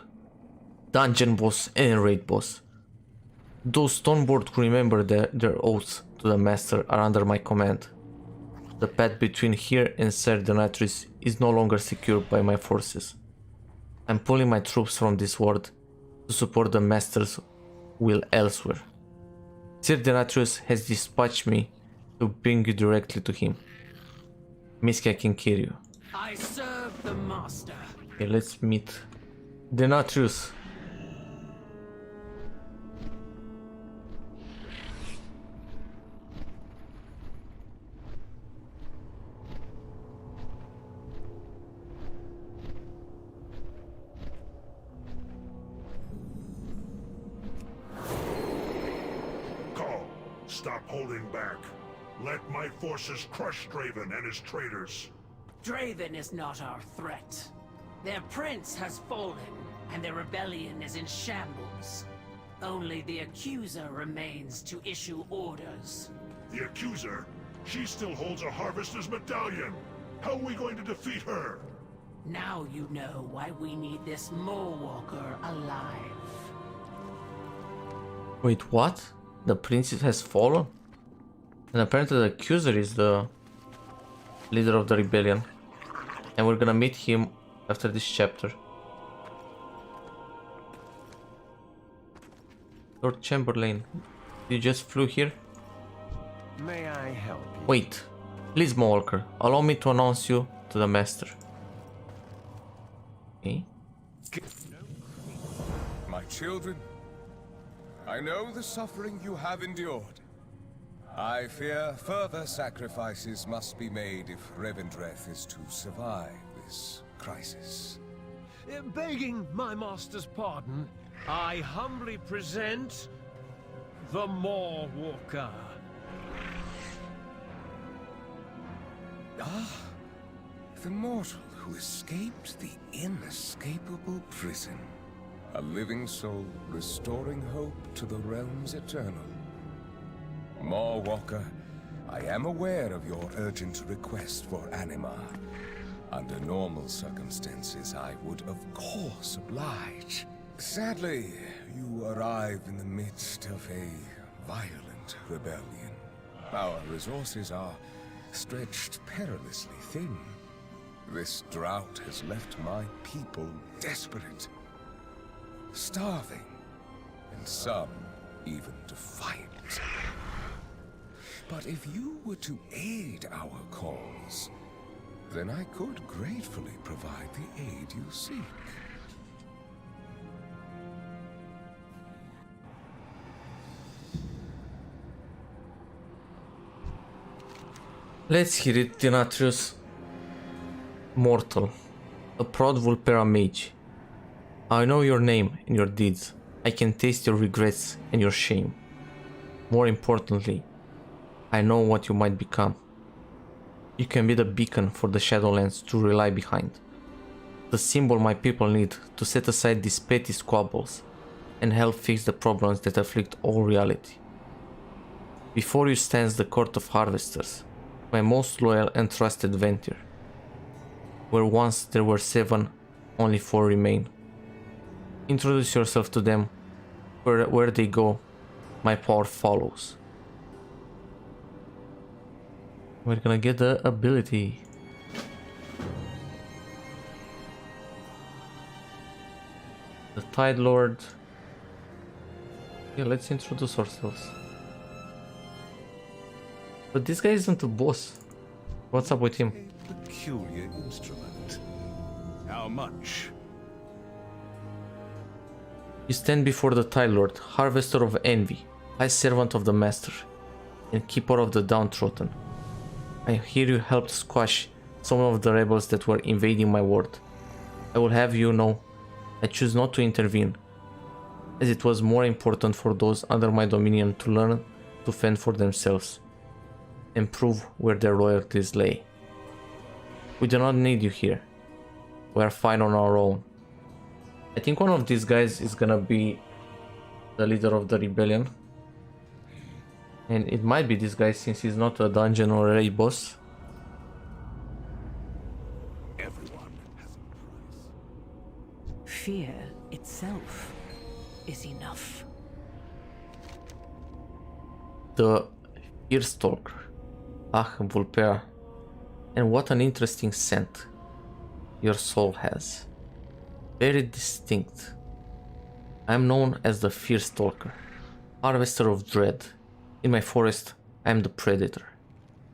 Dungeon Boss and Raid Boss. Those Stoneboard who remember their oaths to the Master are under my command. The path between here and Ser Denatrius is no longer secured by my forces. I'm pulling my troops from this world to support the Master's will elsewhere. Ser Denatrius has dispatched me to bring you directly to him. Miskia can kill you. I serve the master. Okay, let's meet Denatrius. stop holding back. Let my forces crush Draven and his traitors. Draven is not our threat. Their prince has fallen, and their rebellion is in shambles. Only the Accuser remains to issue orders. The Accuser? She still holds a Harvester's medallion. How are we going to defeat her? Now you know why we need this Mowalker alive. Wait, what? The princess has fallen? And apparently the Accuser is the leader of the rebellion. And we're gonna meet him after this chapter. Lord Chamberlain, you just flew here? May I help you? Wait, please Mowalker, allow me to announce you to the master. Okay. My children, I know the suffering you have endured. I fear further sacrifices must be made if Revendreth is to survive this crisis. Begging my master's pardon, I humbly present the Mawwalker. Ah, the mortal who escaped the inescapable prison. A living soul restoring hope to the realms eternal. Mawwalker, I am aware of your urgent request for anima. Under normal circumstances, I would of course oblige. Sadly, you arrive in the midst of a violent rebellion. Our resources are stretched perilously thin. This drought has left my people desperate, starving, and some even defiant. But if you were to aid our cause, then I could gratefully provide the aid you seek. Let's hear it, Denatrius. Mortal, a proud Vulpera mage. I know your name and your deeds. I can taste your regrets and your shame. More importantly, I know what you might become. You can be the beacon for the Shadowlands to rely behind. The symbol my people need to set aside these petty squabbles and help fix the problems that afflict all reality. Before you stands the Court of Harvesters, my most loyal and trusted Ventir. Where once there were 7, only 4 remain. Introduce yourself to them. Where they go, my power follows. We're gonna get the ability. The Tide Lord. Yeah, let's introduce ourselves. But this guy isn't a boss. What's up with him? A peculiar instrument. How much? You stand before the Tide Lord, Harvester of Envy, High Servant of the Master, and Keeper of the Downtrodden. I hear you helped squash some of the rebels that were invading my world. I will have you know, I choose not to intervene, as it was more important for those under my dominion to learn to fend for themselves, and prove where their loyalties lay. We do not need you here. We are fine on our own. I think one of these guys is gonna be the leader of the rebellion. And it might be this guy since he's not a dungeon or a raid boss. Everyone has a price. Fear itself is enough. The Fear Stalker. Ah, Vulpera. And what an interesting scent your soul has. Very distinct. I am known as the Fear Stalker, Harvester of Dread. In my forest, I am the predator,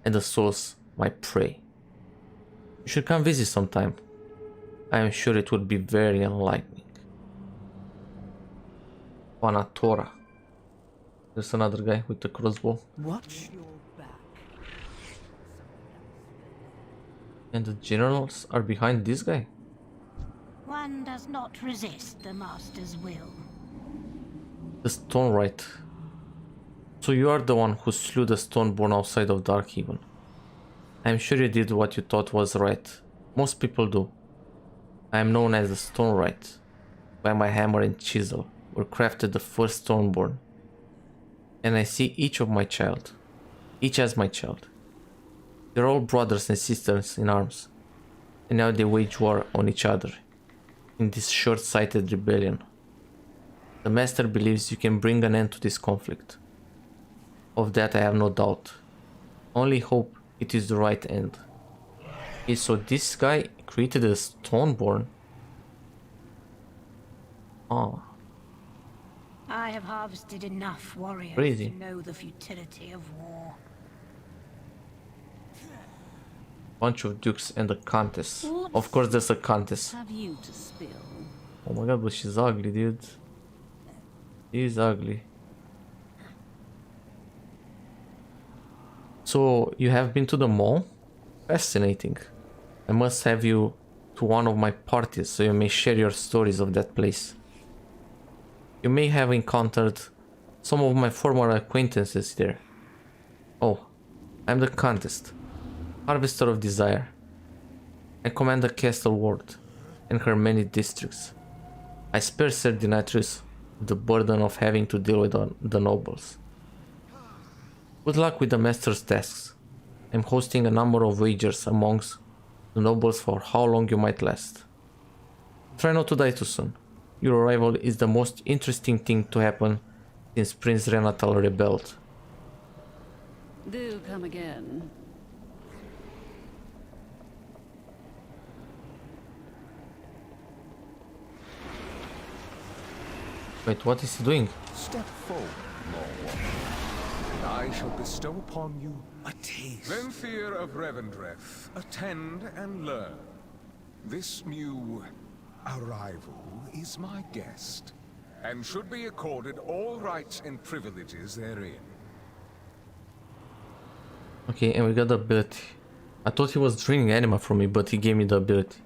and the souls my prey. You should come visit sometime. I am sure it would be very enlightening. Panatora. There's another guy with a crossbow. Watch your back. And the generals are behind this guy. One does not resist the master's will. The Stone Rite. So you are the one who slew the Stoneborn outside of Darkhaven. I'm sure you did what you thought was right. Most people do. I am known as the Stonewright. By my hammer and chisel were crafted the first Stoneborn. And I see each as my child. They're all brothers and sisters in arms. And now they wage war on each other. In this short-sighted rebellion. The Master believes you can bring an end to this conflict. Of that I have no doubt. Only hope it is the right end. Okay, so this guy created a Stoneborn. Oh. I have harvested enough warriors Crazy. to know the futility of war. Bunch of dukes and a countess. Of course there's a countess. Have you to spill? Oh my god, but she's ugly, dude. She's ugly. So, you have been to the mall? Fascinating. I must have you to one of my parties so you may share your stories of that place. You may have encountered some of my former acquaintances there. Oh, I'm the Contest, Harvester of Desire. I command the castle ward and her many districts. I spare Sir Denatrius the burden of having to deal with the nobles. Good luck with the master's tasks. I'm hosting a number of wagers amongst the nobles for how long you might last. Try not to die too soon. Your arrival is the most interesting thing to happen since Prince Renatal rebelled. Do come again. Wait, what is he doing? Step forward, Lord, and I shall bestow upon you a taste. Then fear of Revendreth, attend and learn. This new arrival is my guest, and should be accorded all rights and privileges therein. Okay, and we got the ability. I thought he was draining anima from me, but he gave me the ability.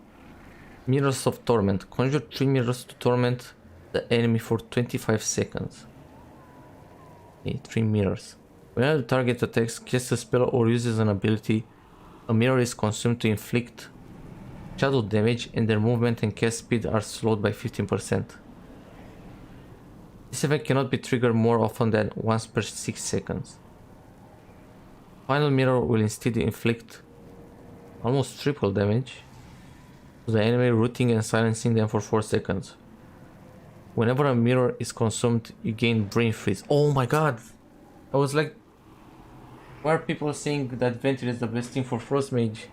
Mirrors of Torment. Conjure 3 mirrors to torment the enemy for 25 seconds. Okay, 3 mirrors. Whenever the target attacks, casts a spell or uses an ability, a mirror is consumed to inflict shadow damage and their movement and cast speed are slowed by 15%. This effect cannot be triggered more often than once per 6 seconds. Final mirror will instead inflict almost triple damage to the enemy, rooting and silencing them for 4 seconds. Whenever a mirror is consumed, you gain brain freeze. Oh my god! I was like, why are people saying that Ventir is the best thing for Frost Mage?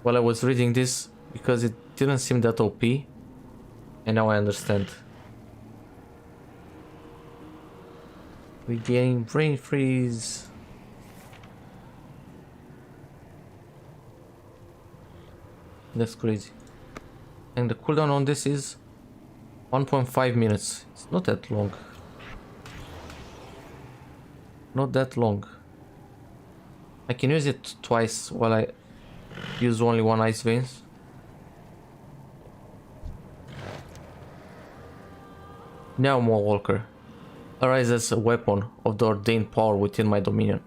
While I was reading this, because it didn't seem that OP, and now I understand. We gain brain freeze. That's crazy. And the cooldown on this is 1.5 minutes. It's not that long. Not that long. I can use it twice while I use only one Ice Veins. Now Maw Walker. Arise as a weapon of the ordained power within my dominion.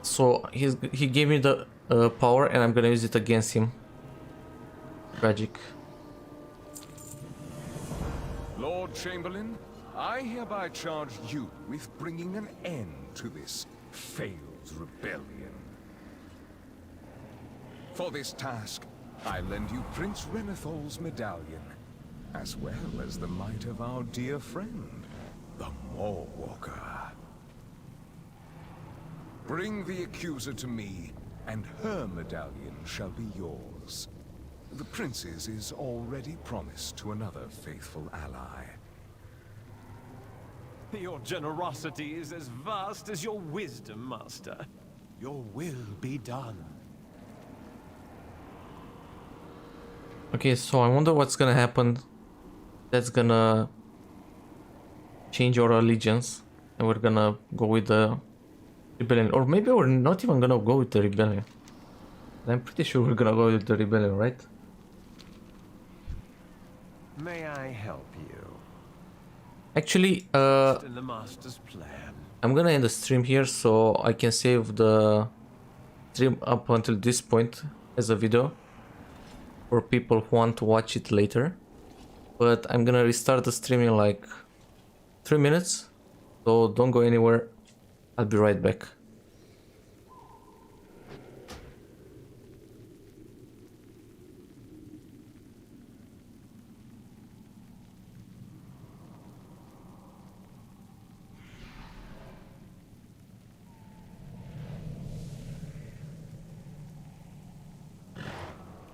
So he gave me the power and I'm gonna use it against him. Tragic. Lord Chamberlain, I hereby charge you with bringing an end to this failed rebellion. For this task, I lend you Prince Renathol's medallion, as well as the might of our dear friend, the Maw Walker. Bring the accuser to me, and her medallion shall be yours. The prince's is already promised to another faithful ally. Your generosity is as vast as your wisdom, Master. Your will be done. Okay, so I wonder what's gonna happen. That's gonna change our allegiance, and we're gonna go with the rebellion, or maybe we're not even gonna go with the rebellion. I'm pretty sure we're gonna go with the rebellion, right? May I help you? Actually, In the master's plan. I'm gonna end the stream here so I can save the stream up until this point as a video for people who want to watch it later. But I'm gonna restart the stream in like 3 minutes, so don't go anywhere. I'll be right back.